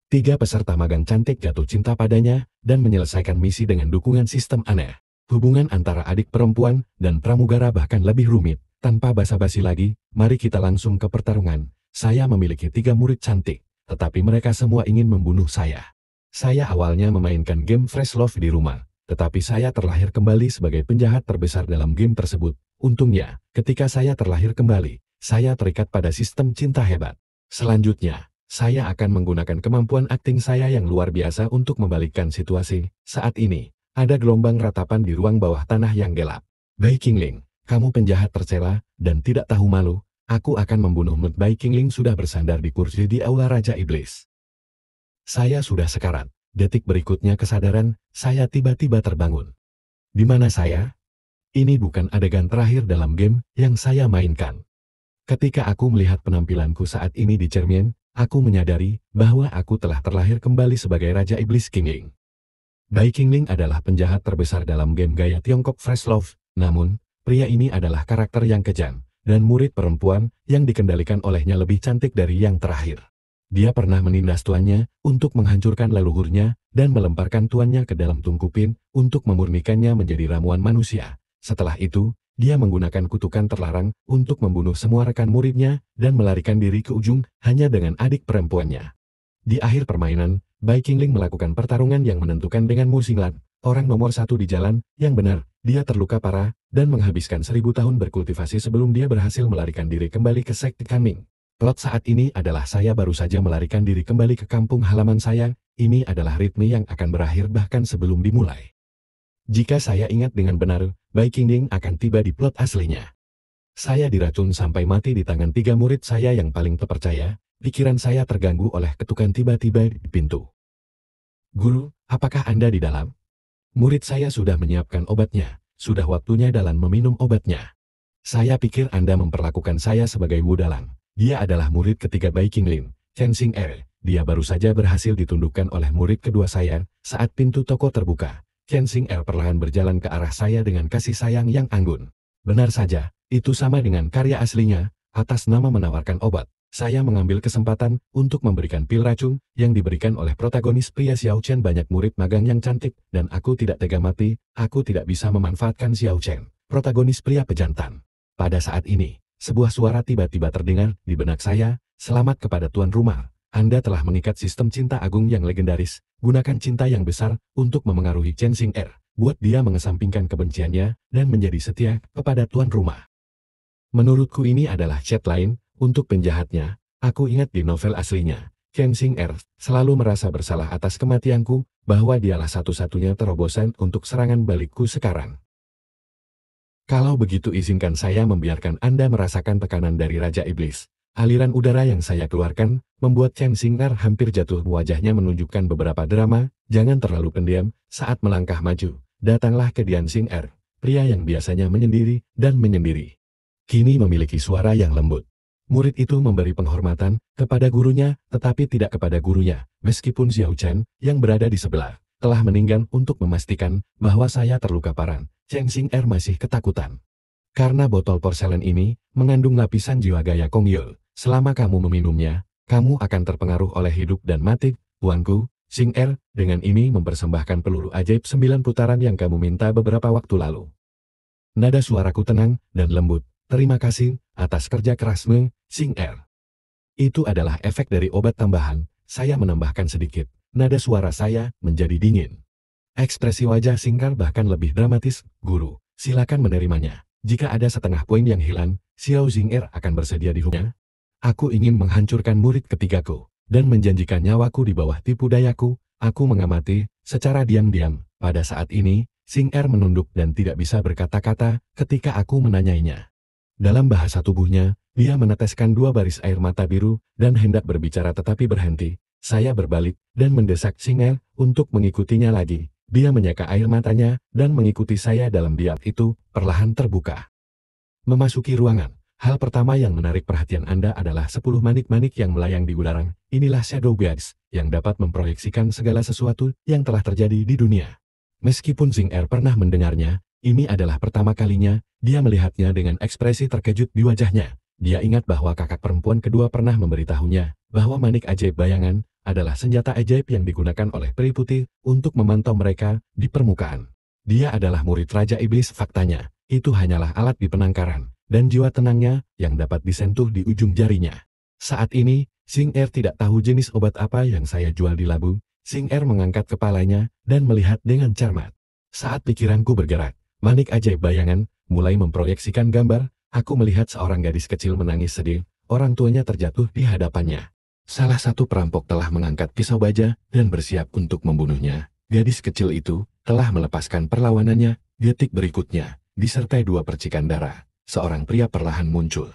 Tiga peserta magang cantik jatuh cinta padanya dan menyelesaikan misi dengan dukungan sistem aneh. Hubungan antara adik perempuan dan pramugara bahkan lebih rumit. Tanpa basa-basi lagi, mari kita langsung ke pertarungan. Saya memiliki 3 murid cantik, tetapi mereka semua ingin membunuh saya. Saya awalnya memainkan game Fresh Love di rumah, tetapi saya terlahir kembali sebagai penjahat terbesar dalam game tersebut. Untungnya, ketika saya terlahir kembali, saya terikat pada sistem cinta hebat. Selanjutnya, saya akan menggunakan kemampuan akting saya yang luar biasa untuk membalikkan situasi. Saat ini, ada gelombang ratapan di ruang bawah tanah yang gelap. Bai Qingling, kamu penjahat tercela dan tidak tahu malu. Aku akan membunuhmu. Bai Qingling sudah bersandar di kursi di aula Raja Iblis. Saya sudah sekarat. Detik berikutnya kesadaran, saya tiba-tiba terbangun. Di mana saya? Ini bukan adegan terakhir dalam game yang saya mainkan. Ketika aku melihat penampilanku saat ini di cermin, aku menyadari bahwa aku telah terlahir kembali sebagai Raja Iblis Qingling. Bai Qingling adalah penjahat terbesar dalam game gaya Tiongkok Fresh Love, namun, pria ini adalah karakter yang kejam, dan murid perempuan yang dikendalikan olehnya lebih cantik dari yang terakhir. Dia pernah menindas tuannya untuk menghancurkan leluhurnya dan melemparkan tuannya ke dalam tungkupin untuk memurnikannya menjadi ramuan manusia. Setelah itu, dia menggunakan kutukan terlarang untuk membunuh semua rekan muridnya dan melarikan diri ke ujung hanya dengan adik perempuannya. Di akhir permainan, Bai Qingling melakukan pertarungan yang menentukan dengan Mu Xinglan, orang nomor 1 di jalan. Yang benar, dia terluka parah dan menghabiskan 1000 tahun berkultivasi sebelum dia berhasil melarikan diri kembali ke sekte Kanming. Plot saat ini adalah saya baru saja melarikan diri kembali ke kampung halaman saya. Ini adalah ritme yang akan berakhir bahkan sebelum dimulai. Jika saya ingat dengan benar, Bai Qingling akan tiba di plot aslinya. Saya diracun sampai mati di tangan 3 murid saya yang paling terpercaya. Pikiran saya terganggu oleh ketukan tiba-tiba di pintu. Guru, apakah Anda di dalam? Murid saya sudah menyiapkan obatnya. Sudah waktunya Dalan meminum obatnya. Saya pikir Anda memperlakukan saya sebagai budalang. Dia adalah murid ketiga Bai Qingling, Chen Xing'er. Dia baru saja berhasil ditundukkan oleh murid kedua saya. Saat pintu toko terbuka, Chen Xing'er perlahan berjalan ke arah saya dengan kasih sayang yang anggun. Benar saja, itu sama dengan karya aslinya. Atas nama menawarkan obat, saya mengambil kesempatan untuk memberikan pil racun yang diberikan oleh protagonis pria Xiao Chen. Banyak murid magang yang cantik, dan aku tidak tega mati. Aku tidak bisa memanfaatkan Xiao Chen, protagonis pria pejantan. Pada saat ini, sebuah suara tiba-tiba terdengar di benak saya. Selamat kepada tuan rumah. Anda telah mengikat sistem cinta agung yang legendaris. Gunakan cinta yang besar untuk memengaruhi Chen Xing'er. Buat dia mengesampingkan kebenciannya dan menjadi setia kepada tuan rumah. Menurutku ini adalah chat lain untuk penjahatnya. Aku ingat di novel aslinya, Chen Xing'er selalu merasa bersalah atas kematianku, bahwa dialah satu-satunya terobosan untuk serangan balikku sekarang. Kalau begitu izinkan saya membiarkan Anda merasakan tekanan dari Raja Iblis. Aliran udara yang saya keluarkan membuat Chen Xing'er hampir jatuh. Wajahnya menunjukkan beberapa drama. Jangan terlalu pendiam. Saat melangkah maju, datanglah ke Dian Xing'er, pria yang biasanya menyendiri dan menyendiri. Kini memiliki suara yang lembut. Murid itu memberi penghormatan kepada gurunya, tetapi tidak kepada gurunya. Meskipun Xiao Chen yang berada di sebelah telah meninggal untuk memastikan bahwa saya terluka parah, Chen Xing'er masih ketakutan. Karena botol porselen ini mengandung lapisan jiwa gaya Kongyul. Selama kamu meminumnya, kamu akan terpengaruh oleh hidup dan mati, tuanku. Xing'er dengan ini mempersembahkan peluru ajaib 9 putaran yang kamu minta beberapa waktu lalu. Nada suaraku tenang dan lembut. Terima kasih atas kerja kerasmu, Xing'er. Itu adalah efek dari obat tambahan. Saya menambahkan sedikit. Nada suara saya menjadi dingin. Ekspresi wajah Xing'er bahkan lebih dramatis. Guru, silakan menerimanya. Jika ada setengah poin yang hilang, Xiao Xing'er akan bersedia dihukumnya. Aku ingin menghancurkan murid ketigaku, dan menjanjikan nyawaku di bawah tipu dayaku. Aku mengamati, secara diam-diam. Pada saat ini, Xing'er menunduk dan tidak bisa berkata-kata ketika aku menanyainya. Dalam bahasa tubuhnya, dia meneteskan 2 baris air mata biru, dan hendak berbicara tetapi berhenti. Saya berbalik, dan mendesak Xing'er untuk mengikutinya lagi. Dia menyeka air matanya, dan mengikuti saya dalam diam itu, perlahan terbuka. Memasuki ruangan. Hal pertama yang menarik perhatian Anda adalah 10 manik-manik yang melayang di udara. Inilah Shadow Beads, yang dapat memproyeksikan segala sesuatu yang telah terjadi di dunia. Meskipun Xing'er pernah mendengarnya, ini adalah pertama kalinya dia melihatnya dengan ekspresi terkejut di wajahnya. Dia ingat bahwa kakak perempuan kedua pernah memberitahunya bahwa manik ajaib bayangan adalah senjata ajaib yang digunakan oleh peri putih untuk memantau mereka di permukaan. Dia adalah murid Raja Iblis faktanya, itu hanyalah alat di penangkaran, dan jiwa tenangnya yang dapat disentuh di ujung jarinya. Saat ini, Xing Er tidak tahu jenis obat apa yang saya jual di labu. Xing Er mengangkat kepalanya dan melihat dengan cermat. Saat pikiranku bergerak, manik ajaib bayangan mulai memproyeksikan gambar. Aku melihat seorang gadis kecil menangis sedih, orang tuanya terjatuh di hadapannya. Salah satu perampok telah mengangkat pisau baja dan bersiap untuk membunuhnya. Gadis kecil itu telah melepaskan perlawanannya. Detik berikutnya, disertai 2 percikan darah, seorang pria perlahan muncul.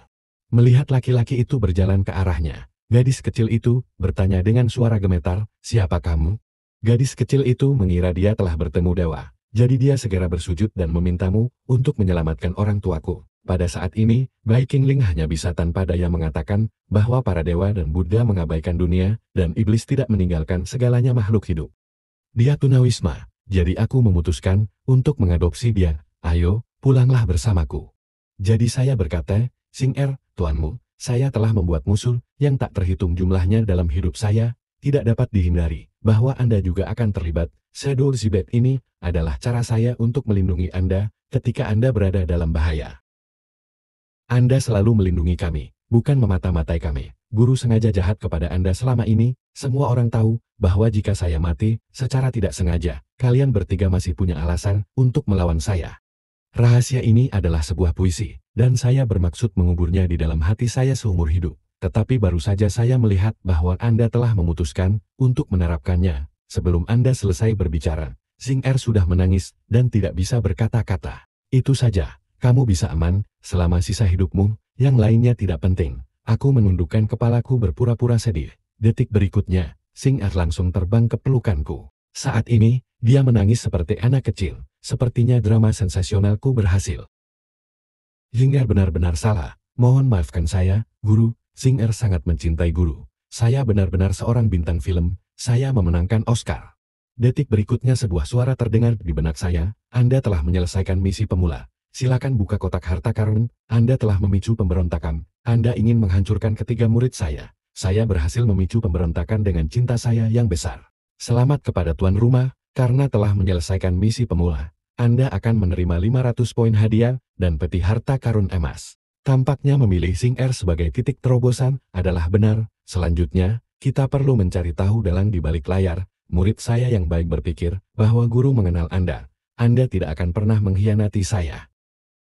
Melihat laki-laki itu berjalan ke arahnya, gadis kecil itu bertanya dengan suara gemetar, "Siapa kamu?" Gadis kecil itu mengira dia telah bertemu dewa, jadi dia segera bersujud dan memintamu untuk menyelamatkan orang tuaku. Pada saat ini, Bai Qingling hanya bisa tanpa daya mengatakan bahwa para dewa dan Buddha mengabaikan dunia, dan iblis tidak meninggalkan segalanya makhluk hidup. Dia tunawisma, jadi aku memutuskan untuk mengadopsi dia. Ayo, pulanglah bersamaku. Jadi saya berkata, Xing Er, tuanmu, saya telah membuat musuh yang tak terhitung jumlahnya dalam hidup saya, tidak dapat dihindari, bahwa Anda juga akan terlibat. Shadow Zibet ini adalah cara saya untuk melindungi Anda ketika Anda berada dalam bahaya. Anda selalu melindungi kami, bukan memata-matai kami. Guru sengaja jahat kepada Anda selama ini. Semua orang tahu bahwa jika saya mati secara tidak sengaja, kalian bertiga masih punya alasan untuk melawan saya. Rahasia ini adalah sebuah puisi, dan saya bermaksud menguburnya di dalam hati saya seumur hidup. Tetapi baru saja saya melihat bahwa Anda telah memutuskan untuk menerapkannya. Sebelum Anda selesai berbicara, Xing Er sudah menangis dan tidak bisa berkata-kata. Itu saja. Kamu bisa aman, selama sisa hidupmu, yang lainnya tidak penting. Aku menundukkan kepalaku berpura-pura sedih. Detik berikutnya, Xing Er langsung terbang ke pelukanku. Saat ini, dia menangis seperti anak kecil. Sepertinya drama sensasionalku berhasil. Xing Er benar-benar salah. Mohon maafkan saya, guru. Xing Er sangat mencintai guru. Saya benar-benar seorang bintang film. Saya memenangkan Oscar. Detik berikutnya sebuah suara terdengar di benak saya. Anda telah menyelesaikan misi pemula. Silakan buka kotak harta karun. Anda telah memicu pemberontakan. Anda ingin menghancurkan ketiga murid saya. Saya berhasil memicu pemberontakan dengan cinta saya yang besar. Selamat kepada tuan rumah, karena telah menyelesaikan misi pemula. Anda akan menerima 500 poin hadiah dan peti harta karun emas. Tampaknya memilih Xing Er sebagai titik terobosan adalah benar. Selanjutnya, kita perlu mencari tahu dalang di balik layar. Murid saya yang baik berpikir bahwa guru mengenal Anda. Anda tidak akan pernah mengkhianati saya.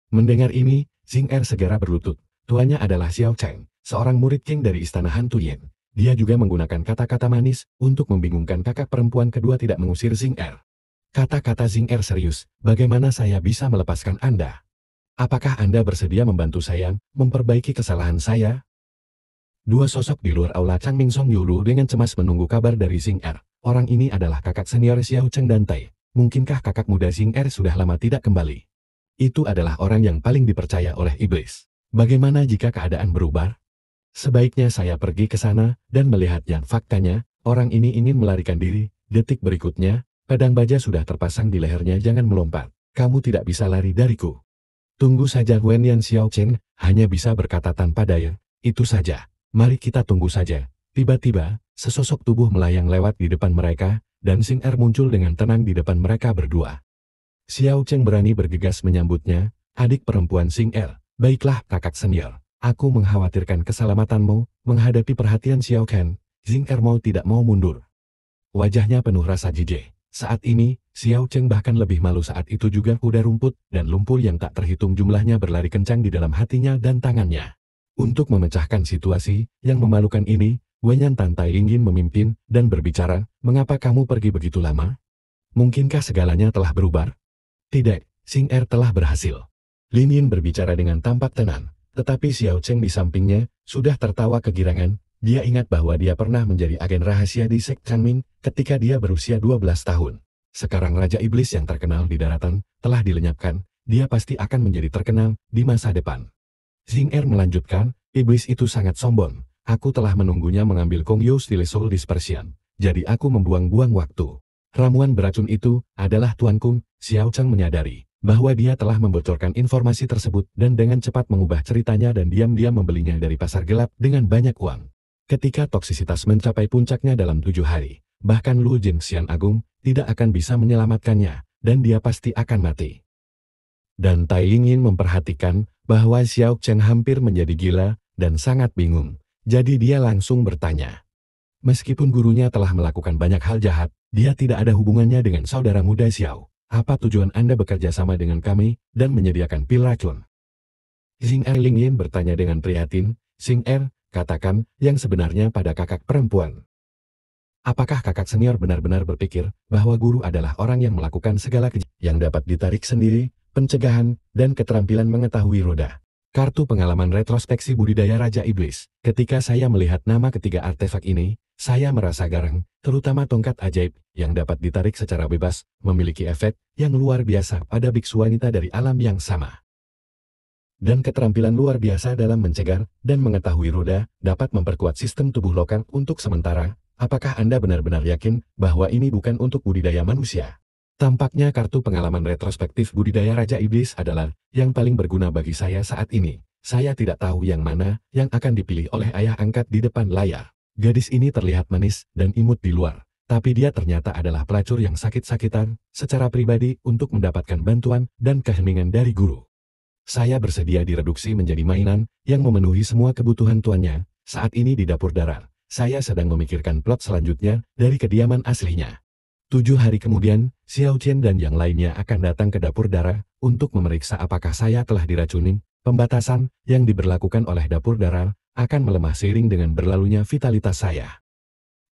Mendengar ini, Xing Er segera berlutut. Tuannya adalah Xiao Cheng, seorang murid king dari istana hantu Yin. Dia juga menggunakan kata-kata manis untuk membingungkan kakak perempuan kedua tidak mengusir Xing Er. Kata-kata Xing Er serius, bagaimana saya bisa melepaskan Anda? Apakah Anda bersedia membantu saya memperbaiki kesalahan saya? Dua sosok di luar aula Changming Song Yulu dengan cemas menunggu kabar dari Xing Er. Orang ini adalah kakak senior Xiao Cheng dan Tai. Mungkinkah kakak muda Xing Er sudah lama tidak kembali? Itu adalah orang yang paling dipercaya oleh iblis. Bagaimana jika keadaan berubah? Sebaiknya saya pergi ke sana dan melihatnya. Faktanya, orang ini ingin melarikan diri. Detik berikutnya, pedang baja sudah terpasang di lehernya. Jangan melompat. Kamu tidak bisa lari dariku. Tunggu saja. Wen Yan Xiao Cheng hanya bisa berkata tanpa daya. Itu saja. Mari kita tunggu saja. Tiba-tiba, sesosok tubuh melayang lewat di depan mereka, dan Xing Er muncul dengan tenang di depan mereka berdua. Xiao Cheng berani bergegas menyambutnya. Adik perempuan Xing Er, baiklah kakak senior. Aku mengkhawatirkan keselamatanmu. Menghadapi perhatian Xiao Ken, Xing Er mau tidak mau mundur. Wajahnya penuh rasa jijik. Saat ini, Xiao Cheng bahkan lebih malu. Saat itu juga kuda rumput dan lumpur yang tak terhitung jumlahnya berlari kencang di dalam hatinya dan tangannya. Untuk memecahkan situasi yang memalukan ini, Wenyan Tantai ingin memimpin dan berbicara. Mengapa kamu pergi begitu lama? Mungkinkah segalanya telah berubah? Tidak, Xing Er telah berhasil. Lin Yin berbicara dengan tampak tenang, tetapi Xiao Cheng di sampingnya sudah tertawa kegirangan. Dia ingat bahwa dia pernah menjadi agen rahasia di Sek Changming ketika dia berusia 12 tahun. Sekarang Raja Iblis yang terkenal di daratan telah dilenyapkan, dia pasti akan menjadi terkenal di masa depan. Xing Er melanjutkan, iblis itu sangat sombong. Aku telah menunggunya mengambil Kong Yu Stile Soul Dispersion, jadi aku membuang-buang waktu. Ramuan beracun itu adalah tuanku. Xiao Cheng menyadari bahwa dia telah membocorkan informasi tersebut dan dengan cepat mengubah ceritanya dan diam-diam membelinya dari pasar gelap dengan banyak uang. Ketika toksisitas mencapai puncaknya dalam 7 hari, bahkan Lu Jingxian Agung tidak akan bisa menyelamatkannya, dan dia pasti akan mati. Dan Tai Yingyin memperhatikan bahwa Xiao Chen hampir menjadi gila dan sangat bingung. Jadi dia langsung bertanya. Meskipun gurunya telah melakukan banyak hal jahat, dia tidak ada hubungannya dengan saudara muda Xiao. Apa tujuan Anda bekerja sama dengan kami dan menyediakan pil racun? Xing Er Lingyin bertanya dengan prihatin. Xing Er, katakan yang sebenarnya pada kakak perempuan. Apakah kakak senior benar-benar berpikir bahwa guru adalah orang yang melakukan segala kejahatan yang dapat ditarik sendiri, pencegahan, dan keterampilan mengetahui roda? Kartu pengalaman retrospeksi budidaya Raja Iblis. Ketika saya melihat nama ketiga artefak ini, saya merasa garang, terutama tongkat ajaib yang dapat ditarik secara bebas, memiliki efek yang luar biasa pada biksu wanita dari alam yang sama. Dan keterampilan luar biasa dalam mencegah dan mengetahui roda dapat memperkuat sistem tubuh lokal untuk sementara. Apakah Anda benar-benar yakin bahwa ini bukan untuk budidaya manusia? Tampaknya kartu pengalaman retrospektif budidaya Raja Iblis adalah yang paling berguna bagi saya saat ini. Saya tidak tahu yang mana yang akan dipilih oleh ayah angkat di depan layar. Gadis ini terlihat manis dan imut di luar, tapi dia ternyata adalah pelacur yang sakit-sakitan secara pribadi untuk mendapatkan bantuan dan keheningan dari guru. Saya bersedia direduksi menjadi mainan yang memenuhi semua kebutuhan tuannya. Saat ini di dapur darat, saya sedang memikirkan plot selanjutnya dari kediaman aslinya. 7 hari kemudian, Xiao Chen dan yang lainnya akan datang ke dapur darah untuk memeriksa apakah saya telah diracunin. Pembatasan yang diberlakukan oleh dapur darah akan melemah seiring dengan berlalunya vitalitas saya.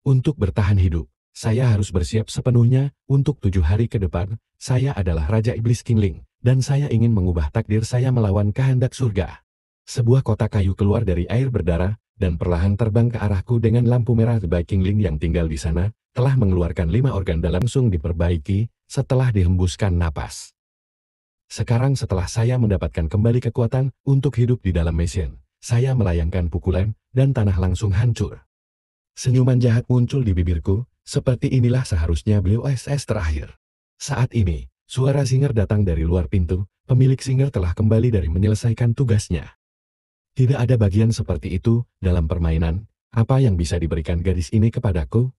Untuk bertahan hidup, saya harus bersiap sepenuhnya untuk 7 hari ke depan. Saya adalah Raja Iblis Qingling, dan saya ingin mengubah takdir saya melawan kehendak surga. Sebuah kotak kayu keluar dari air berdarah, dan perlahan terbang ke arahku dengan lampu merah. Baik Qingling yang tinggal di sana telah mengeluarkan 5 organ dalam langsung diperbaiki setelah dihembuskan napas. Sekarang setelah saya mendapatkan kembali kekuatan untuk hidup di dalam mesin, saya melayangkan pukulan dan tanah langsung hancur. Senyuman jahat muncul di bibirku, seperti inilah seharusnya beliau SS terakhir. Saat ini, suara Singer datang dari luar pintu. Pemilik Singer telah kembali dari menyelesaikan tugasnya. Tidak ada bagian seperti itu dalam permainan. Apa yang bisa diberikan gadis ini kepadaku?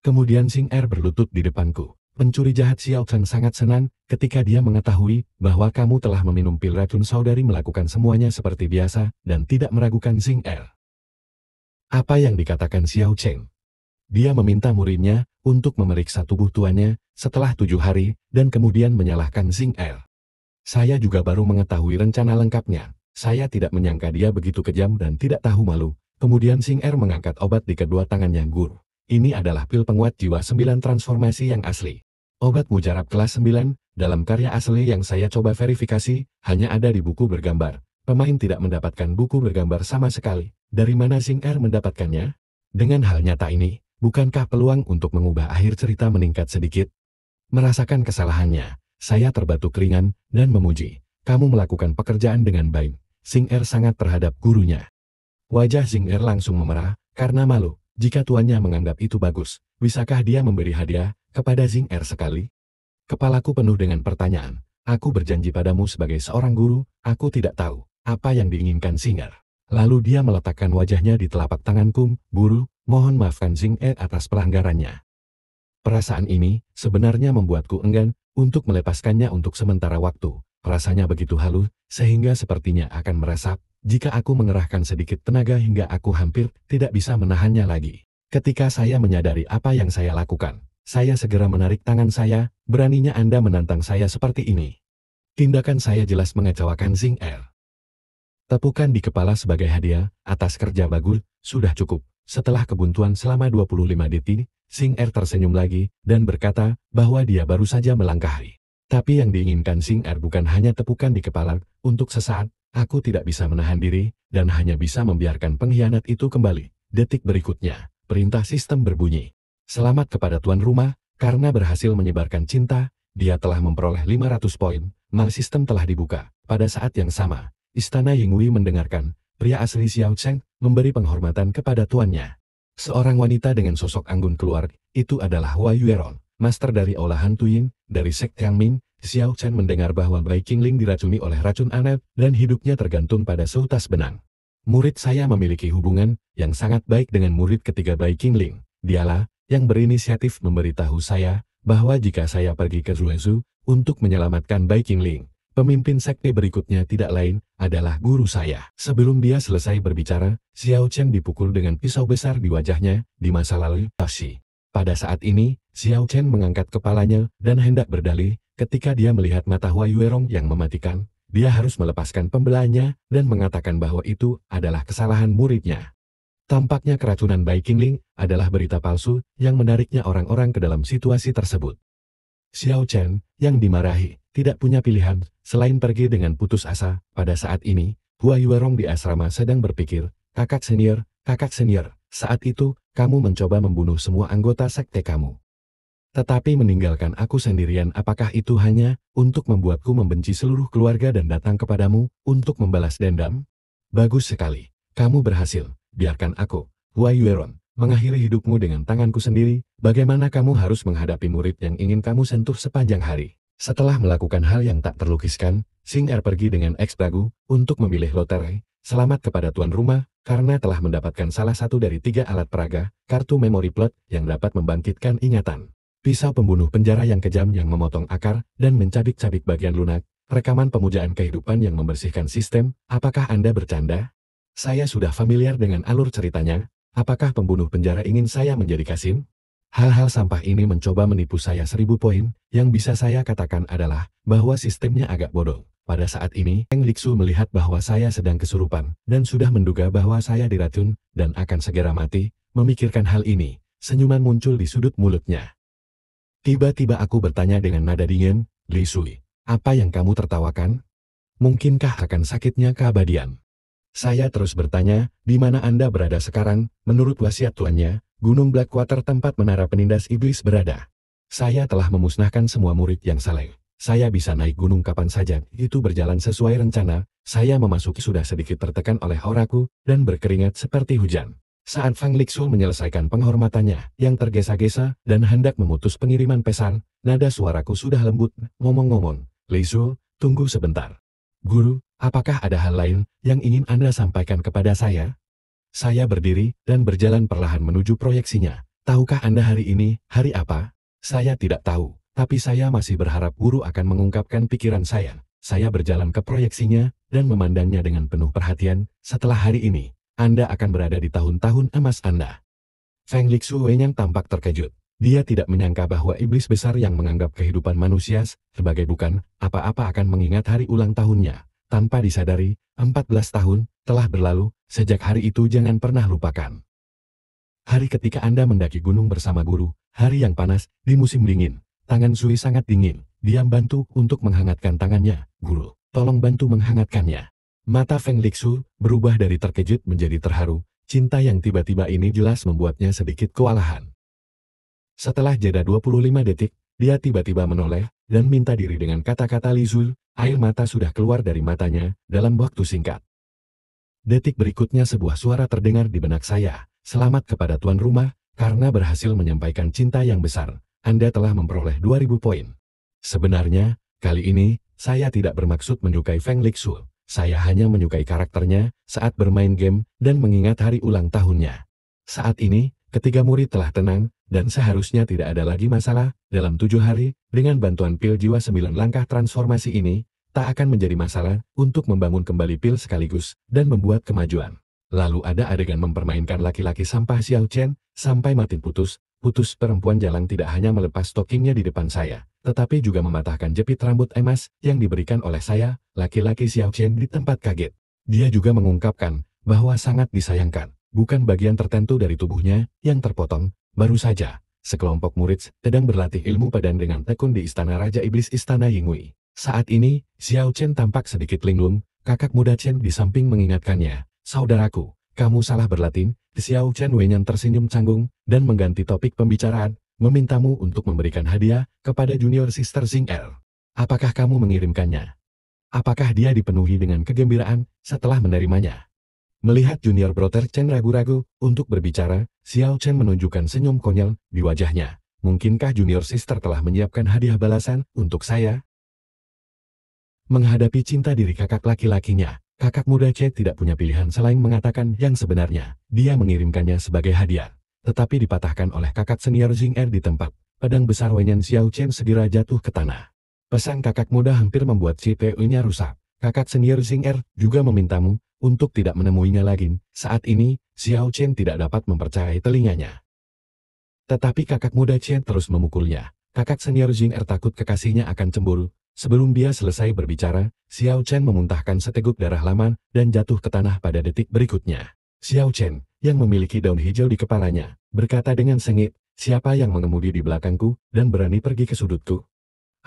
Kemudian Singer berlutut di depanku. Pencuri jahat Xiao Chen sangat senang ketika dia mengetahui bahwa kamu telah meminum pil racun. Saudari melakukan semuanya seperti biasa dan tidak meragukan Singer. Apa yang dikatakan Xiao Chen? Dia meminta muridnya untuk memeriksa tubuh tuannya setelah 7 hari dan kemudian menyalahkan Singer. Saya juga baru mengetahui rencana lengkapnya. Saya tidak menyangka dia begitu kejam dan tidak tahu malu. Kemudian Singer mengangkat obat di kedua tangannya. Guru, ini adalah pil penguat jiwa 9 transformasi yang asli. Obat mujarab kelas 9, dalam karya asli yang saya coba verifikasi, hanya ada di buku bergambar. Pemain tidak mendapatkan buku bergambar sama sekali. Dari mana Singer mendapatkannya? Dengan hal nyata ini, bukankah peluang untuk mengubah akhir cerita meningkat sedikit? Merasakan kesalahannya, saya terbatuk ringan dan memuji. Kamu melakukan pekerjaan dengan baik. Singer sangat terhadap gurunya. Wajah Singer langsung memerah karena malu. Jika tuannya menganggap itu bagus, bisakah dia memberi hadiah kepada Singer sekali? Kepalaku penuh dengan pertanyaan. Aku berjanji padamu sebagai seorang guru, aku tidak tahu apa yang diinginkan Singer. Lalu dia meletakkan wajahnya di telapak tanganku. Guru, mohon maafkan Singer atas pelanggarannya. Perasaan ini sebenarnya membuatku enggan untuk melepaskannya untuk sementara waktu. Rasanya begitu halus, sehingga sepertinya akan meresap jika aku mengerahkan sedikit tenaga hingga aku hampir tidak bisa menahannya lagi. Ketika saya menyadari apa yang saya lakukan, saya segera menarik tangan saya. Beraninya Anda menantang saya seperti ini. Tindakan saya jelas mengecewakan Singer. Tepukan di kepala sebagai hadiah atas kerja bagus sudah cukup. Setelah kebuntuan selama 25 detik, Singer tersenyum lagi dan berkata bahwa dia baru saja melangkahi. Tapi yang diinginkan Singer bukan hanya tepukan di kepala. Untuk sesaat, aku tidak bisa menahan diri dan hanya bisa membiarkan pengkhianat itu kembali. Detik berikutnya, perintah sistem berbunyi. Selamat kepada tuan rumah, karena berhasil menyebarkan cinta, dia telah memperoleh 500 poin. Mal sistem telah dibuka. Pada saat yang sama, Istana Yinghui mendengarkan. Pria asli Xiao Chen memberi penghormatan kepada tuannya. Seorang wanita dengan sosok anggun keluar. Itu adalah Hua Yueron, master dari olahan Tuyin, dari sekte Yang Ming. Xiao Chen mendengar bahwa Bai Qingling diracuni oleh racun aneh dan hidupnya tergantung pada seutas benang. Murid saya memiliki hubungan yang sangat baik dengan murid ketiga Bai Qingling. Dialah yang berinisiatif memberitahu saya bahwa jika saya pergi ke Zuezhu untuk menyelamatkan Bai Qingling, pemimpin sekte berikutnya tidak lain adalah guru saya. Sebelum dia selesai berbicara, Xiao Chen dipukul dengan pisau besar di wajahnya di masa lalu. Tashi. Pada saat ini, Xiao Chen mengangkat kepalanya dan hendak berdalih ketika dia melihat mata Hua Yuerong yang mematikan. Dia harus melepaskan pembelaannya dan mengatakan bahwa itu adalah kesalahan muridnya. Tampaknya keracunan Bai Qingling adalah berita palsu yang menariknya orang-orang ke dalam situasi tersebut. Xiao Chen, yang dimarahi, tidak punya pilihan selain pergi dengan putus asa. Pada saat ini, Hua Yuerong di asrama sedang berpikir, kakak senior, saat itu, kamu mencoba membunuh semua anggota sekte kamu. Tetapi meninggalkan aku sendirian, apakah itu hanya untuk membuatku membenci seluruh keluarga dan datang kepadamu untuk membalas dendam? Bagus sekali, kamu berhasil. Biarkan aku, Hua Yuerong, mengakhiri hidupmu dengan tanganku sendiri. Bagaimana kamu harus menghadapi murid yang ingin kamu sentuh sepanjang hari? Setelah melakukan hal yang tak terlukiskan, Xing Er pergi dengan ex-Pragu untuk memilih lotre. Selamat kepada tuan rumah, karena telah mendapatkan salah satu dari 3 alat peraga, kartu memori plot yang dapat membangkitkan ingatan. Pisau pembunuh penjara yang kejam yang memotong akar dan mencabik-cabik bagian lunak, rekaman pemujaan kehidupan yang membersihkan sistem. Apakah Anda bercanda? Saya sudah familiar dengan alur ceritanya. Apakah pembunuh penjara ingin saya menjadi Kasim? Hal-hal sampah ini mencoba menipu saya 1000 poin. Yang bisa saya katakan adalah bahwa sistemnya agak bodoh. Pada saat ini, Feng Lixu melihat bahwa saya sedang kesurupan dan sudah menduga bahwa saya diracun dan akan segera mati. Memikirkan hal ini, senyuman muncul di sudut mulutnya. Tiba-tiba aku bertanya dengan nada dingin, Li Sui, apa yang kamu tertawakan? Mungkinkah akan sakitnya keabadian? Saya terus bertanya, di mana Anda berada sekarang? Menurut wasiat tuannya, Gunung Blackwater tempat menara penindas iblis berada. Saya telah memusnahkan semua murid yang saleh. Saya bisa naik gunung kapan saja, itu berjalan sesuai rencana. Saya memasuki sudah sedikit tertekan oleh auraku dan berkeringat seperti hujan. Saat Feng Lixu menyelesaikan penghormatannya yang tergesa-gesa dan hendak memutus pengiriman pesan, nada suaraku sudah lembut. Ngomong-ngomong, Lixu, tunggu sebentar. Guru, apakah ada hal lain yang ingin Anda sampaikan kepada saya? Saya berdiri dan berjalan perlahan menuju proyeksinya. Tahukah Anda hari ini, hari apa? Saya tidak tahu, tapi saya masih berharap guru akan mengungkapkan pikiran saya. Saya berjalan ke proyeksinya dan memandangnya dengan penuh perhatian. Setelah hari ini, Anda akan berada di tahun-tahun emas Anda. Feng Lixu yang tampak terkejut. Dia tidak menyangka bahwa iblis besar yang menganggap kehidupan manusia sebagai bukan apa-apa akan mengingat hari ulang tahunnya. Tanpa disadari, 14 tahun telah berlalu. Sejak hari itu jangan pernah lupakan. Hari ketika Anda mendaki gunung bersama guru, hari yang panas, di musim dingin. Tangan Sui sangat dingin. Dia bantu untuk menghangatkan tangannya. Guru, tolong bantu menghangatkannya. Mata Feng Lixu berubah dari terkejut menjadi terharu. Cinta yang tiba-tiba ini jelas membuatnya sedikit kewalahan. Setelah jeda 25 detik, dia tiba-tiba menoleh dan minta diri dengan kata-kata Li Zul. Air mata sudah keluar dari matanya dalam waktu singkat. Detik berikutnya sebuah suara terdengar di benak saya. Selamat kepada tuan rumah, karena berhasil menyampaikan cinta yang besar. Anda telah memperoleh 2000 poin. Sebenarnya, kali ini, saya tidak bermaksud menyukai Feng Lixu. Saya hanya menyukai karakternya saat bermain game dan mengingat hari ulang tahunnya. Saat ini, ketiga murid telah tenang, dan seharusnya tidak ada lagi masalah. Dalam 7 hari, dengan bantuan pil jiwa 9 langkah transformasi ini, tak akan menjadi masalah untuk membangun kembali pil sekaligus dan membuat kemajuan. Lalu ada adegan mempermainkan laki-laki sampah Xiao Chen sampai mati putus perempuan jalang tidak hanya melepas stockingnya di depan saya, tetapi juga mematahkan jepit rambut emas yang diberikan oleh saya. Laki-laki Xiao Chen di tempat kaget. Dia juga mengungkapkan bahwa sangat disayangkan, bukan bagian tertentu dari tubuhnya yang terpotong. Baru saja, sekelompok murid sedang berlatih ilmu padan dengan tekun di Istana Raja Iblis Istana Yinghui. Saat ini, Xiao Chen tampak sedikit linglung. Kakak muda Chen di samping mengingatkannya, saudaraku, kamu salah berlatih. Xiao Chen Wenyan tersenyum canggung dan mengganti topik pembicaraan, memintamu untuk memberikan hadiah kepada junior sister Xing Er. Apakah kamu mengirimkannya? Apakah dia dipenuhi dengan kegembiraan setelah menerimanya? Melihat junior brother Chen ragu-ragu untuk berbicara, Xiao Chen menunjukkan senyum konyol di wajahnya. Mungkinkah junior sister telah menyiapkan hadiah balasan untuk saya? Menghadapi cinta diri kakak laki-lakinya, Kakak muda Chen tidak punya pilihan selain mengatakan yang sebenarnya. Dia mengirimkannya sebagai hadiah. Tetapi dipatahkan oleh kakak senior Xing Er di tempat. Pedang besar Wenyan Xiao Chen segera jatuh ke tanah. Pesan kakak muda hampir membuat CPU-nya rusak. Kakak senior Xing Er juga memintamu untuk tidak menemuinya lagi. Saat ini, Xiao Chen tidak dapat mempercayai telinganya. Tetapi kakak muda Chen terus memukulnya. Kakak senior Xing Er takut kekasihnya akan cemburu. Sebelum dia selesai berbicara, Xiao Chen memuntahkan seteguk darah laman dan jatuh ke tanah pada detik berikutnya. Xiao Chen, yang memiliki daun hijau di kepalanya, berkata dengan sengit, siapa yang mengemudi di belakangku dan berani pergi ke sudutku?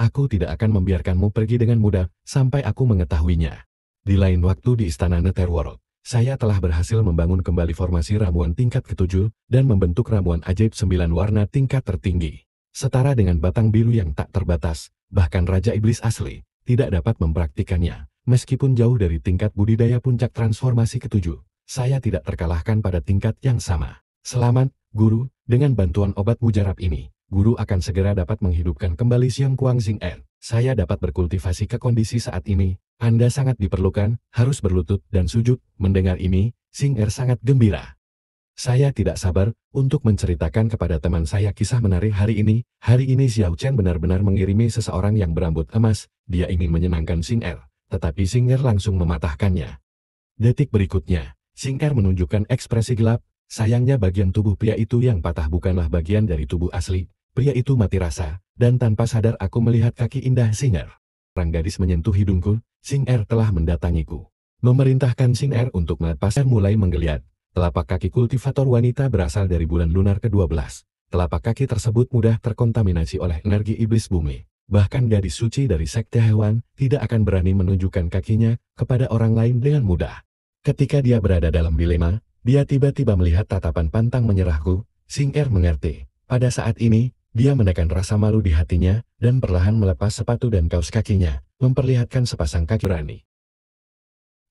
Aku tidak akan membiarkanmu pergi dengan mudah sampai aku mengetahuinya. Di lain waktu di Istana Netherworld, saya telah berhasil membangun kembali formasi ramuan tingkat ke-7 dan membentuk ramuan ajaib 9 warna tingkat tertinggi. Setara dengan batang biru yang tak terbatas, bahkan Raja Iblis asli tidak dapat mempraktikannya. Meskipun jauh dari tingkat budidaya puncak transformasi ke-7, saya tidak terkalahkan pada tingkat yang sama. Selamat, Guru, dengan bantuan obat mujarab ini, Guru akan segera dapat menghidupkan kembali Xiang Kuang Xing Er. Saya dapat berkultivasi ke kondisi saat ini. Anda sangat diperlukan, harus berlutut dan sujud. Mendengar ini, Xing Er sangat gembira. Saya tidak sabar untuk menceritakan kepada teman saya kisah menarik hari ini. Hari ini Xiao Chen benar-benar mengirimi seseorang yang berambut emas. Dia ingin menyenangkan Xing Er, tetapi Xing Er langsung mematahkannya. Detik berikutnya, Xing Er menunjukkan ekspresi gelap. Sayangnya bagian tubuh pria itu yang patah bukanlah bagian dari tubuh asli. Pria itu mati rasa, dan tanpa sadar aku melihat kaki indah Xing Er. Orang gadis menyentuh hidungku, Xing Er telah mendatangiku. Memerintahkan Xing Er untuk melepas mulai menggeliat. Telapak kaki kultivator wanita berasal dari bulan lunar ke-12. Telapak kaki tersebut mudah terkontaminasi oleh energi iblis bumi. Bahkan gadis suci dari sekte hewan tidak akan berani menunjukkan kakinya kepada orang lain dengan mudah. Ketika dia berada dalam dilema, dia tiba-tiba melihat tatapan pantang menyerahku. Xing Er mengerti. Pada saat ini, dia menekan rasa malu di hatinya dan perlahan melepas sepatu dan kaos kakinya, memperlihatkan sepasang kaki berani.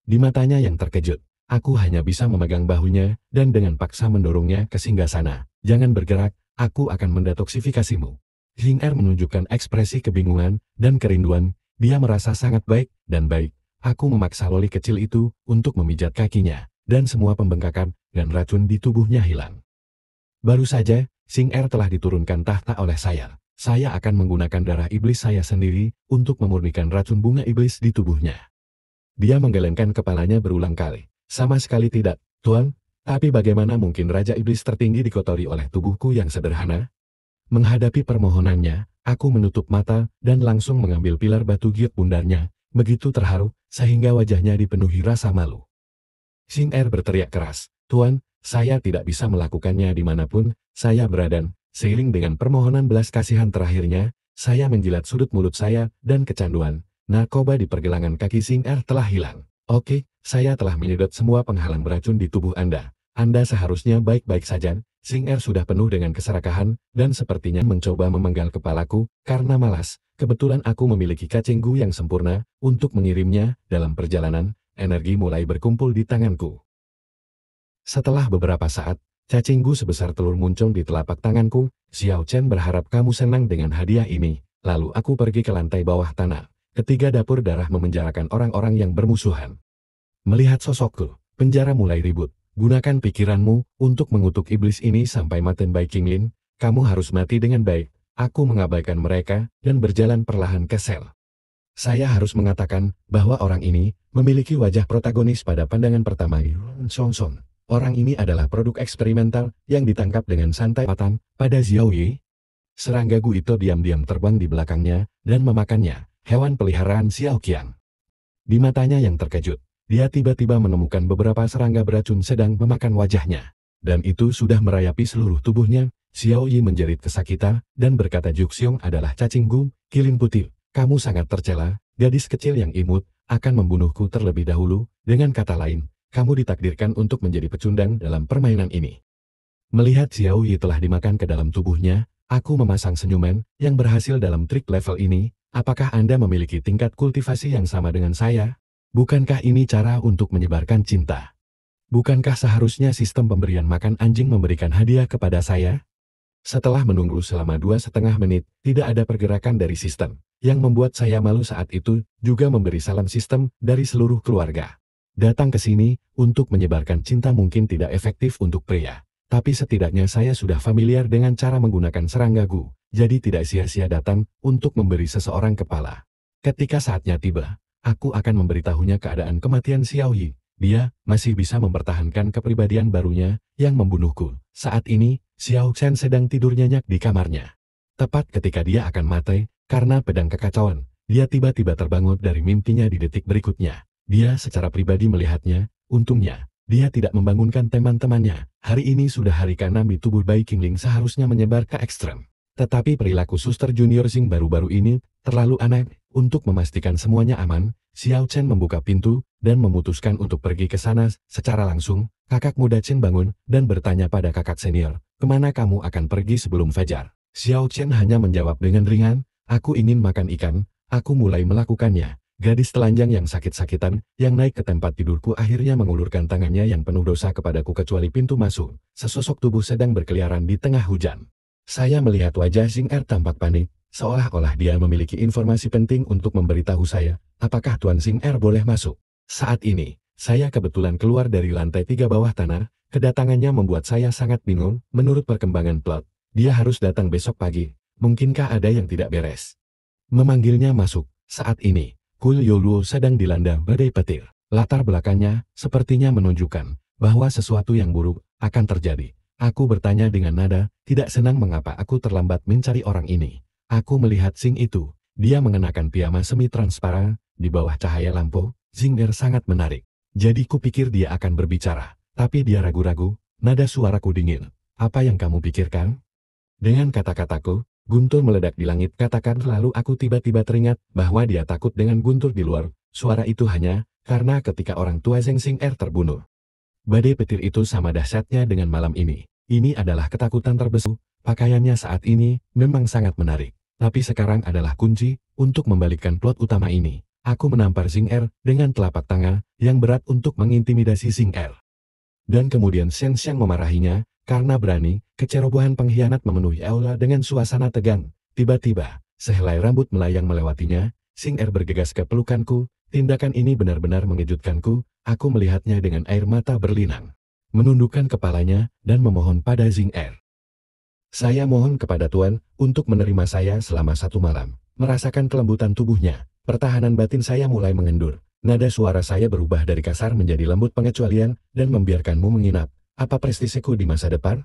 Di matanya yang terkejut, aku hanya bisa memegang bahunya dan dengan paksa mendorongnya ke singgasana. Jangan bergerak, aku akan mendetoksifikasimu. Xing Er menunjukkan ekspresi kebingungan dan kerinduan. Dia merasa sangat baik dan baik. Aku memaksa loli kecil itu untuk memijat kakinya, dan semua pembengkakan dan racun di tubuhnya hilang. Baru saja, Xing Er telah diturunkan tahta oleh saya. Saya akan menggunakan darah iblis saya sendiri untuk memurnikan racun bunga iblis di tubuhnya. Dia menggelengkan kepalanya berulang kali. Sama sekali tidak, Tuan. Tapi bagaimana mungkin Raja Iblis tertinggi dikotori oleh tubuhku yang sederhana? Menghadapi permohonannya, aku menutup mata dan langsung mengambil pilar batu giok bundarnya, begitu terharu, sehingga wajahnya dipenuhi rasa malu. Xing Er berteriak keras, Tuan, saya tidak bisa melakukannya dimanapun saya berada. Seiring dengan permohonan belas kasihan terakhirnya, saya menjilat sudut mulut saya dan kecanduan. Narkoba di pergelangan kaki Xing Er telah hilang. Oke, saya telah menyedot semua penghalang beracun di tubuh Anda. Anda seharusnya baik-baik saja. Xing Er sudah penuh dengan keserakahan, dan sepertinya mencoba memenggal kepalaku, karena malas. Kebetulan aku memiliki kacenggu yang sempurna, untuk mengirimnya, dalam perjalanan, energi mulai berkumpul di tanganku. Setelah beberapa saat, cacinggu sebesar telur muncul di telapak tanganku. Xiao Chen berharap kamu senang dengan hadiah ini. Lalu aku pergi ke lantai bawah tanah. Ketiga dapur darah memenjarakan orang-orang yang bermusuhan. Melihat sosokku, penjara mulai ribut. Gunakan pikiranmu untuk mengutuk iblis ini sampai maten Bai Qinglin. Kamu harus mati dengan baik. Aku mengabaikan mereka dan berjalan perlahan ke sel. Saya harus mengatakan bahwa orang ini memiliki wajah protagonis pada pandangan pertama. Song Song. Orang ini adalah produk eksperimental yang ditangkap dengan santai pada Xiao Yi. Serangga Gu itu diam-diam terbang di belakangnya dan memakannya. Hewan peliharaan Xiao Qiang. Di matanya yang terkejut, dia tiba-tiba menemukan beberapa serangga beracun sedang memakan wajahnya. Dan itu sudah merayapi seluruh tubuhnya. Xiao Yi menjerit kesakitan dan berkata Juxiong adalah cacing Gu, kilin putih. Kamu sangat tercela, gadis kecil yang imut, akan membunuhku terlebih dahulu. Dengan kata lain, kamu ditakdirkan untuk menjadi pecundang dalam permainan ini. Melihat Xiao Yi telah dimakan ke dalam tubuhnya, aku memasang senyuman yang berhasil dalam trik level ini. Apakah Anda memiliki tingkat kultivasi yang sama dengan saya? Bukankah ini cara untuk menyebarkan cinta? Bukankah seharusnya sistem pemberian makan anjing memberikan hadiah kepada saya? Setelah menunggu selama 2,5 menit, tidak ada pergerakan dari sistem. Yang membuat saya malu saat itu, juga memberi salam sistem dari seluruh keluarga. Datang ke sini untuk menyebarkan cinta mungkin tidak efektif untuk pria. Tapi setidaknya saya sudah familiar dengan cara menggunakan seranggagu, jadi tidak sia-sia datang untuk memberi seseorang kepala. Ketika saatnya tiba, aku akan memberitahunya keadaan kematian Xiao Yi. Dia masih bisa mempertahankan kepribadian barunya yang membunuhku. Saat ini, Xiao Chen sedang tidur nyenyak di kamarnya. Tepat ketika dia akan mati, karena pedang kekacauan, dia tiba-tiba terbangun dari mimpinya di detik berikutnya. Dia secara pribadi melihatnya, untungnya, dia tidak membangunkan teman-temannya. Hari ini sudah hari ke-6 di tubuh bayi Qingling seharusnya menyebar ke ekstrem. Tetapi perilaku suster junior Xing baru-baru ini terlalu aneh. Untuk memastikan semuanya aman, Xiao Chen membuka pintu dan memutuskan untuk pergi ke sana secara langsung. Kakak muda Chen bangun dan bertanya pada kakak senior, "Kemana kamu akan pergi sebelum fajar?" Xiao Chen hanya menjawab dengan ringan, "Aku ingin makan ikan." Aku mulai melakukannya. Gadis telanjang yang sakit-sakitan, yang naik ke tempat tidurku akhirnya mengulurkan tangannya yang penuh dosa kepadaku kecuali pintu masuk. Sesosok tubuh sedang berkeliaran di tengah hujan. Saya melihat wajah Xing Er tampak panik, seolah-olah dia memiliki informasi penting untuk memberitahu saya, apakah Tuan Xing Er boleh masuk. Saat ini, saya kebetulan keluar dari lantai 3 bawah tanah, kedatangannya membuat saya sangat bingung. Menurut perkembangan plot, dia harus datang besok pagi. Mungkinkah ada yang tidak beres? Memanggilnya masuk. Saat ini, Kul Yoluo sedang dilanda badai petir. Latar belakangnya sepertinya menunjukkan bahwa sesuatu yang buruk akan terjadi. Aku bertanya dengan nada, tidak senang mengapa aku terlambat mencari orang ini. Aku melihat Xing itu. Dia mengenakan piyama semi-transparan, di bawah cahaya lampu. Xing Er sangat menarik. Jadi kupikir dia akan berbicara. Tapi dia ragu-ragu, nada suaraku dingin. "Apa yang kamu pikirkan?" Dengan kata-kataku, guntur meledak di langit katakan lalu aku tiba-tiba teringat bahwa dia takut dengan guntur di luar. Suara itu hanya karena ketika orang tua Zheng Xing Er terbunuh. Badai petir itu sama dahsyatnya dengan malam ini. Ini adalah ketakutan terbesar. Pakaiannya saat ini memang sangat menarik. Tapi sekarang adalah kunci untuk membalikkan plot utama ini. Aku menampar Xing Er dengan telapak tangan yang berat untuk mengintimidasi Xing Er. Dan kemudian Shen Xiang memarahinya. Karena berani, kecerobohan pengkhianat memenuhi aula dengan suasana tegang. Tiba-tiba, sehelai rambut melayang melewatinya, Xing Er bergegas ke pelukanku. Tindakan ini benar-benar mengejutkanku. Aku melihatnya dengan air mata berlinang. Menundukkan kepalanya dan memohon pada Xing Er. "Saya mohon kepada Tuan untuk menerima saya selama 1 malam." Merasakan kelembutan tubuhnya, pertahanan batin saya mulai mengendur. Nada suara saya berubah dari kasar menjadi lembut pengecualian dan membiarkanmu menginap. Apa prestisiku di masa depan?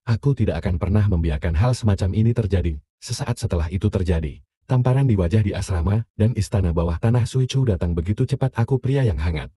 Aku tidak akan pernah membiarkan hal semacam ini terjadi. Sesaat setelah itu terjadi. Tamparan di wajah di asrama dan istana bawah tanah Suichu datang begitu cepat. Aku pria yang hangat.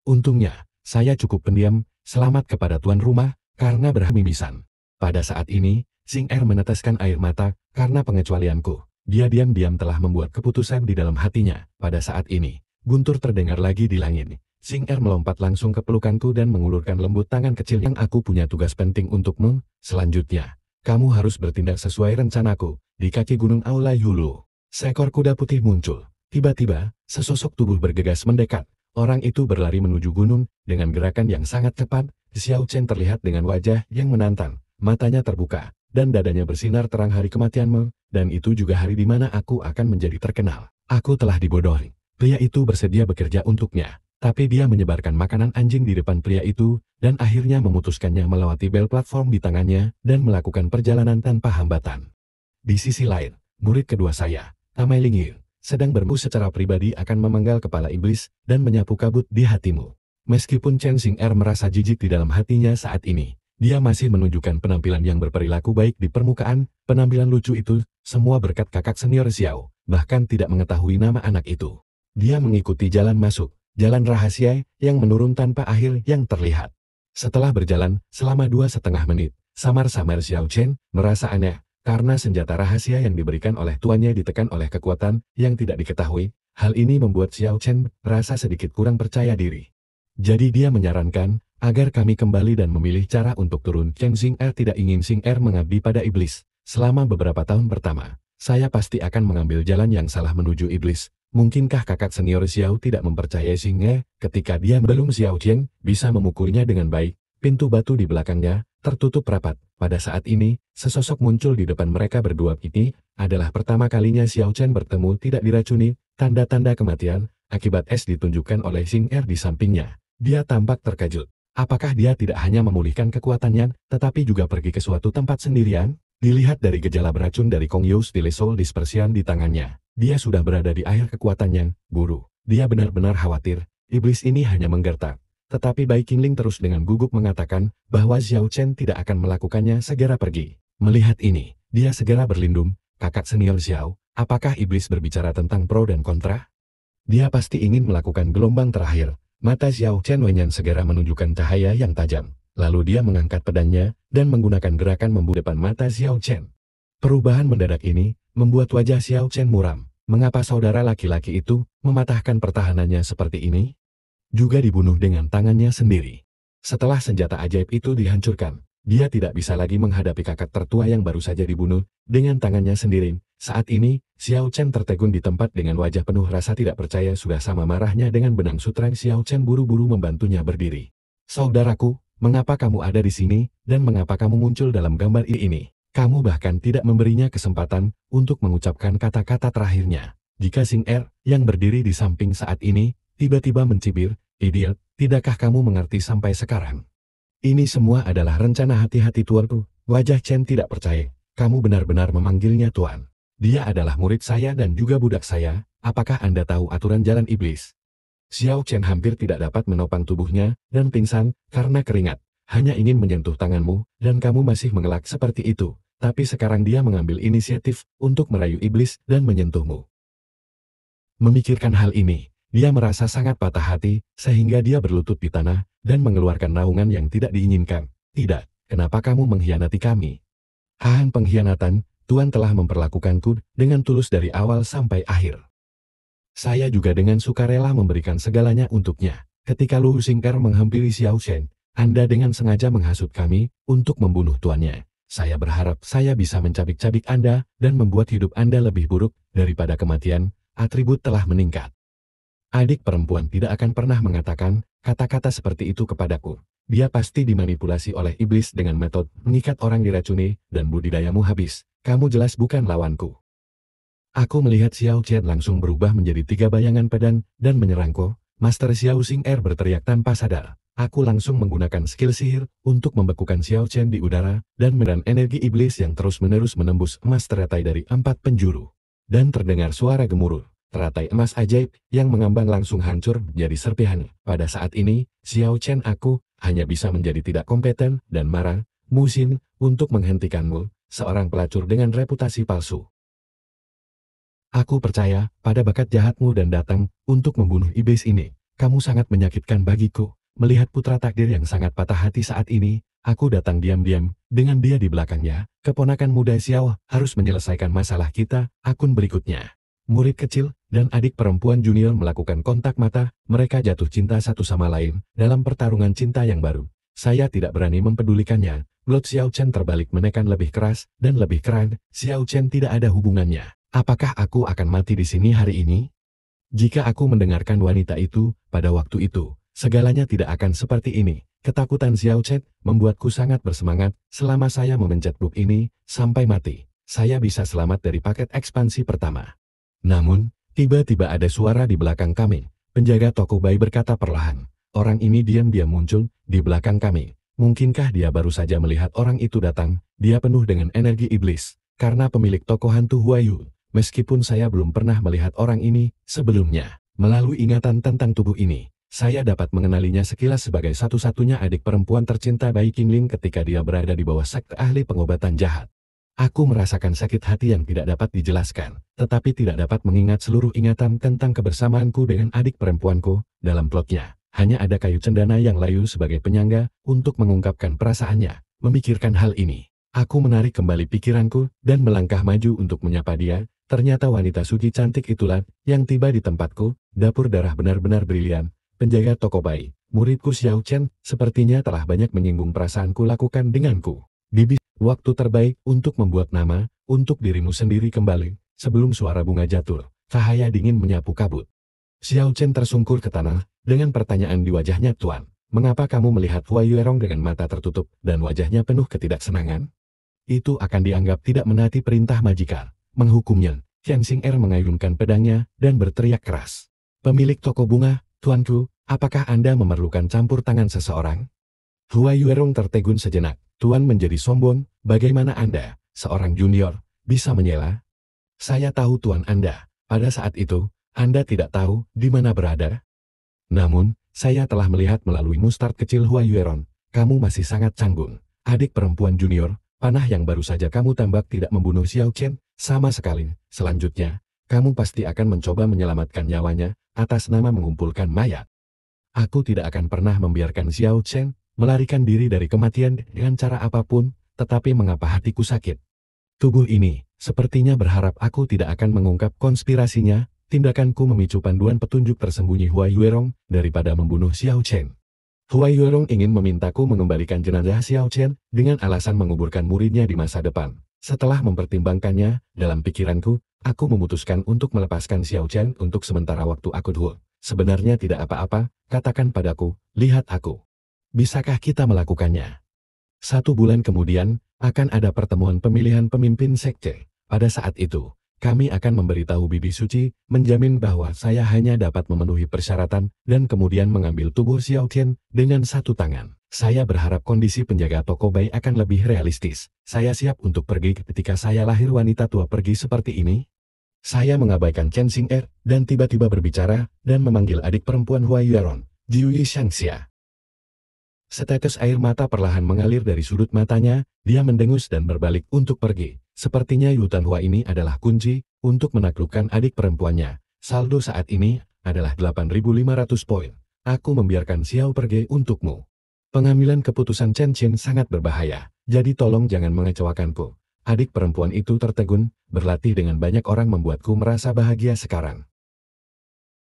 Untungnya, saya cukup pendiam, selamat kepada tuan rumah, karena bermimisan. Pada saat ini, Xing Er meneteskan air mata, karena pengecualianku. Dia diam-diam telah membuat keputusan di dalam hatinya. Pada saat ini, guntur terdengar lagi di langit. Xing Er melompat langsung ke pelukanku dan mengulurkan lembut tangan kecil yang aku punya tugas penting untukmu. Selanjutnya, kamu harus bertindak sesuai rencanaku. Di kaki gunung Aula Yulu, seekor kuda putih muncul. Tiba-tiba, sesosok tubuh bergegas mendekat. Orang itu berlari menuju gunung, dengan gerakan yang sangat cepat. Xiao Chen terlihat dengan wajah yang menantang. Matanya terbuka, dan dadanya bersinar terang hari kematianmu. Dan itu juga hari di mana aku akan menjadi terkenal. Aku telah dibodohi. Pria itu bersedia bekerja untuknya. Tapi dia menyebarkan makanan anjing di depan pria itu, dan akhirnya memutuskannya melewati bel platform di tangannya, dan melakukan perjalanan tanpa hambatan. Di sisi lain, murid kedua saya, Tamai Lingying, sedang bermu secara pribadi akan memenggal kepala iblis, dan menyapu kabut di hatimu. Meskipun Chen Xing Er merasa jijik di dalam hatinya saat ini, dia masih menunjukkan penampilan yang berperilaku baik di permukaan. Penampilan lucu itu, semua berkat kakak senior Xiao, bahkan tidak mengetahui nama anak itu. Dia mengikuti jalan masuk. Jalan rahasia yang menurun tanpa akhir yang terlihat. Setelah berjalan selama 2,5 menit, samar-samar Xiao Chen merasa aneh, karena senjata rahasia yang diberikan oleh tuannya ditekan oleh kekuatan yang tidak diketahui. Hal ini membuat Xiao Chen merasa sedikit kurang percaya diri. Jadi dia menyarankan agar kami kembali dan memilih cara untuk turun. Chen Xing Er tidak ingin Xing Er mengabdi pada iblis. Selama beberapa tahun pertama, saya pasti akan mengambil jalan yang salah menuju iblis. Mungkinkah kakak senior Xiao tidak mempercayai Xing Er ketika dia belum Xiao Chen bisa memukulnya dengan baik? Pintu batu di belakangnya tertutup rapat. Pada saat ini, sesosok muncul di depan mereka berdua. Ini adalah pertama kalinya Xiao Chen bertemu tidak diracuni. Tanda-tanda kematian Akibat es ditunjukkan oleh Xing Er di sampingnya. Dia tampak terkejut. Apakah dia tidak hanya memulihkan kekuatannya, tetapi juga pergi ke suatu tempat sendirian? Dilihat dari gejala beracun dari Kong Yus di Soul Dispersion di tangannya. Dia sudah berada di akhir kekuatannya, guru. Dia benar-benar khawatir. Iblis ini hanya menggertak. Tetapi Bai Qingling terus dengan gugup mengatakan bahwa Xiao Chen tidak akan melakukannya, segera pergi. Melihat ini, dia segera berlindung. Kakak senior Xiao, apakah iblis berbicara tentang pro dan kontra? Dia pasti ingin melakukan gelombang terakhir. Mata Xiao Chen Wenyan segera menunjukkan cahaya yang tajam. Lalu dia mengangkat pedangnya dan menggunakan gerakan membunuh depan mata Xiao Chen. Perubahan mendadak ini membuat wajah Xiao Chen muram. Mengapa saudara laki-laki itu mematahkan pertahanannya seperti ini? Juga dibunuh dengan tangannya sendiri. Setelah senjata ajaib itu dihancurkan, dia tidak bisa lagi menghadapi kakak tertua yang baru saja dibunuh dengan tangannya sendiri. Saat ini, Xiao Chen tertegun di tempat dengan wajah penuh rasa tidak percaya. Sudah sama marahnya dengan benang sutra, Xiao Chen buru-buru membantunya berdiri. Saudaraku, mengapa kamu ada di sini, dan mengapa kamu muncul dalam gambar ini? Kamu bahkan tidak memberinya kesempatan untuk mengucapkan kata-kata terakhirnya. Jika Xing Er, yang berdiri di samping saat ini, tiba-tiba mencibir, "Idiot, tidakkah kamu mengerti sampai sekarang? Ini semua adalah rencana hati-hati tuanku." Wajah Chen tidak percaya. "Kamu benar-benar memanggilnya tuan? Dia adalah murid saya dan juga budak saya. Apakah Anda tahu aturan jalan iblis?" Xiao Chen hampir tidak dapat menopang tubuhnya dan pingsan karena keringat. "Hanya ingin menyentuh tanganmu, dan kamu masih mengelak seperti itu. Tapi sekarang dia mengambil inisiatif untuk merayu iblis dan menyentuhmu." Memikirkan hal ini, dia merasa sangat patah hati, sehingga dia berlutut di tanah dan mengeluarkan raungan yang tidak diinginkan. "Tidak, kenapa kamu mengkhianati kami?" "Han, pengkhianatan, Tuan telah memperlakukanku dengan tulus dari awal sampai akhir. Saya juga dengan sukarela memberikan segalanya untuknya. Ketika Lu Xing'er menghampiri Xiao Chen, Anda dengan sengaja menghasut kami untuk membunuh tuannya. Saya berharap saya bisa mencabik-cabik Anda dan membuat hidup Anda lebih buruk daripada kematian. Atribut telah meningkat." Adik perempuan tidak akan pernah mengatakan kata-kata seperti itu kepadaku. Dia pasti dimanipulasi oleh iblis dengan metode mengikat orang diracuni, dan budidayamu habis. Kamu jelas bukan lawanku. Aku melihat Xiao Chen langsung berubah menjadi 3 bayangan pedang dan menyerangku. Master Xiao Xing'er berteriak tanpa sadar. Aku langsung menggunakan skill sihir untuk membekukan Xiao Chen di udara dan medan energi iblis yang terus-menerus menembus emas teratai dari 4 penjuru. Dan terdengar suara gemuruh. Teratai emas ajaib yang mengambang langsung hancur menjadi serpihan. Pada saat ini, Xiao Chen, aku hanya bisa menjadi tidak kompeten dan marah. Musin, untuk menghentikanmu, seorang pelacur dengan reputasi palsu. Aku percaya pada bakat jahatmu dan datang untuk membunuh iblis ini. Kamu sangat menyakitkan bagiku. Melihat putra takdir yang sangat patah hati saat ini, aku datang diam-diam, dengan dia di belakangnya. Keponakan muda Xiao harus menyelesaikan masalah kita. Akun berikutnya. Murid kecil dan adik perempuan junior melakukan kontak mata. Mereka jatuh cinta satu sama lain dalam pertarungan cinta yang baru. Saya tidak berani mempedulikannya. Blood Xiao Chen terbalik menekan lebih keras dan lebih keras. Xiao Chen tidak ada hubungannya. Apakah aku akan mati di sini hari ini? Jika aku mendengarkan wanita itu, pada waktu itu, segalanya tidak akan seperti ini. Ketakutan Xiao Chen membuatku sangat bersemangat. Selama saya memencet buk ini, sampai mati, saya bisa selamat dari paket ekspansi pertama. Namun, tiba-tiba ada suara di belakang kami. Penjaga toko bayi berkata perlahan. Orang ini diam-diam muncul di belakang kami. Mungkinkah dia baru saja melihat orang itu datang? Dia penuh dengan energi iblis. Karena pemilik toko hantu Huayu. Meskipun saya belum pernah melihat orang ini sebelumnya, melalui ingatan tentang tubuh ini, saya dapat mengenalinya sekilas sebagai satu-satunya adik perempuan tercinta Bai Qingling ketika dia berada di bawah sekte ahli pengobatan jahat. Aku merasakan sakit hati yang tidak dapat dijelaskan, tetapi tidak dapat mengingat seluruh ingatan tentang kebersamaanku dengan adik perempuanku. Dalam plotnya, hanya ada kayu cendana yang layu sebagai penyangga untuk mengungkapkan perasaannya. Memikirkan hal ini, aku menarik kembali pikiranku dan melangkah maju untuk menyapa dia. Ternyata wanita suci cantik itulah yang tiba di tempatku. Dapur darah benar-benar brilian. Penjaga toko bayi, muridku Xiao Chen, sepertinya telah banyak menyinggung perasaanku lakukan denganku. Bibi, waktu terbaik untuk membuat nama untuk dirimu sendiri kembali. Sebelum suara bunga jatuh, cahaya dingin menyapu kabut. Xiao Chen tersungkur ke tanah dengan pertanyaan di wajahnya. "Tuan, mengapa kamu melihat Huayu Erong dengan mata tertutup dan wajahnya penuh ketidaksenangan?" "Itu akan dianggap tidak menaati perintah majikan." Menghukumnya, Qian Xing'er mengayunkan pedangnya dan berteriak keras. Pemilik toko bunga, tuanku, apakah Anda memerlukan campur tangan seseorang? Hua Yuerong tertegun sejenak. Tuan menjadi sombong, bagaimana Anda, seorang junior, bisa menyela? Saya tahu tuan Anda. Pada saat itu, Anda tidak tahu di mana berada. Namun, saya telah melihat melalui mustard kecil Hua Yuerong. Kamu masih sangat canggung. Adik perempuan junior, panah yang baru saja kamu tembak tidak membunuh Xiao Chen, sama sekali. Selanjutnya, kamu pasti akan mencoba menyelamatkan nyawanya, atas nama mengumpulkan mayat. Aku tidak akan pernah membiarkan Xiao Chen melarikan diri dari kematian dengan cara apapun, tetapi mengapa hatiku sakit? Tubuh ini, sepertinya berharap aku tidak akan mengungkap konspirasinya, tindakanku memicu panduan petunjuk tersembunyi Hua Yuerong daripada membunuh Xiao Chen. Hua Yuerong ingin memintaku mengembalikan jenazah Xiao Chen dengan alasan menguburkan muridnya di masa depan. Setelah mempertimbangkannya, dalam pikiranku, aku memutuskan untuk melepaskan Xiao Chen untuk sementara waktu aku dulu. Sebenarnya tidak apa-apa, katakan padaku, lihat aku. Bisakah kita melakukannya? 1 bulan kemudian, akan ada pertemuan pemilihan pemimpin sekte. Pada saat itu, kami akan memberitahu Bibi Suci, menjamin bahwa saya hanya dapat memenuhi persyaratan, dan kemudian mengambil tubuh Xiao Chen dengan 1 tangan. Saya berharap kondisi penjaga toko bayi akan lebih realistis. Saya siap untuk pergi ketika saya lahir wanita tua pergi seperti ini. Saya mengabaikan Chen Xing'er, dan tiba-tiba berbicara, dan memanggil adik perempuan Hua Yuerong, Jiu Shangxia. Setetes air mata perlahan mengalir dari sudut matanya, dia mendengus dan berbalik untuk pergi. Sepertinya Yu Tanhua ini adalah kunci untuk menaklukkan adik perempuannya. Saldo saat ini adalah 8.500 poin. Aku membiarkan Xiao pergi untukmu. Pengambilan keputusan Chen Qin sangat berbahaya, jadi tolong jangan mengecewakanku. Adik perempuan itu tertegun, berlatih dengan banyak orang membuatku merasa bahagia sekarang.